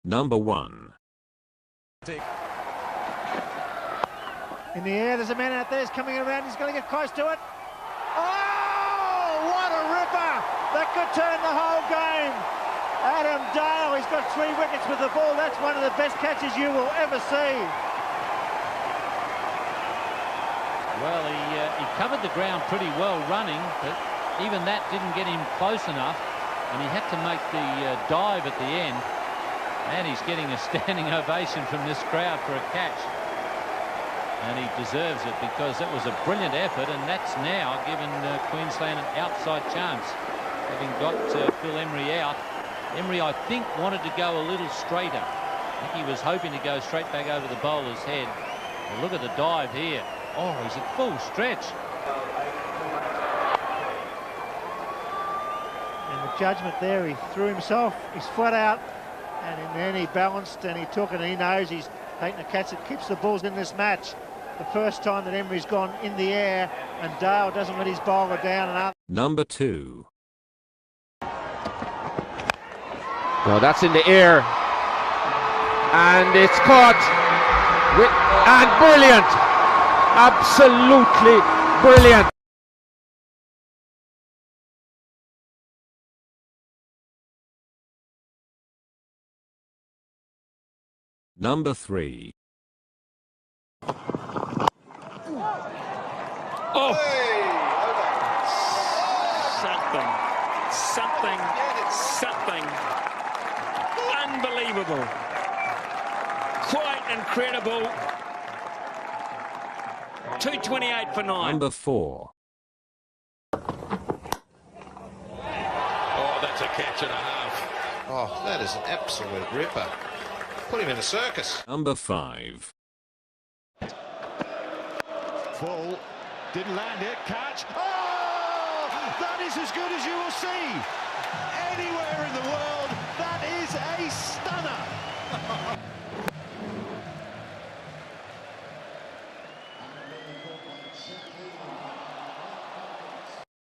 Number 1. In the air, there's a man out there, he's coming around, he's going to get close to it. Oh, what a ripper! That could turn the whole game. Adam Dale, he's got 3 wickets with the ball. That's one of the best catches you will ever see. Well, he covered the ground pretty well running, but even that didn't get him close enough, and he had to make the dive at the end. And he's getting a standing ovation from this crowd for a catch. And he deserves it because that was a brilliant effort, and that's now given Queensland an outside chance. Having got Phil Emery out, Emery, I think, wanted to go a little straighter. I think he was hoping to go straight back over the bowler's head. But look at the dive here. Oh, he's at full stretch. And the judgment there, he threw himself, he's flat out, and then he balanced and he took it, and he knows he's taking the catch that keeps the balls in this match. The first time that Emery's gone in the air, and Dale doesn't let his bowler down. And Number 2. No, that's in the air, and it's caught and brilliant, absolutely brilliant. Number 3. Oh! Something unbelievable, quite incredible. 228 for 9. Number 4. Oh, that's a catch and a half. Oh, that is an absolute ripper. Put him in a circus. Number 5. Full, didn't land it, catch. Oh, that is as good as you will see anywhere in the world. That is a stunner.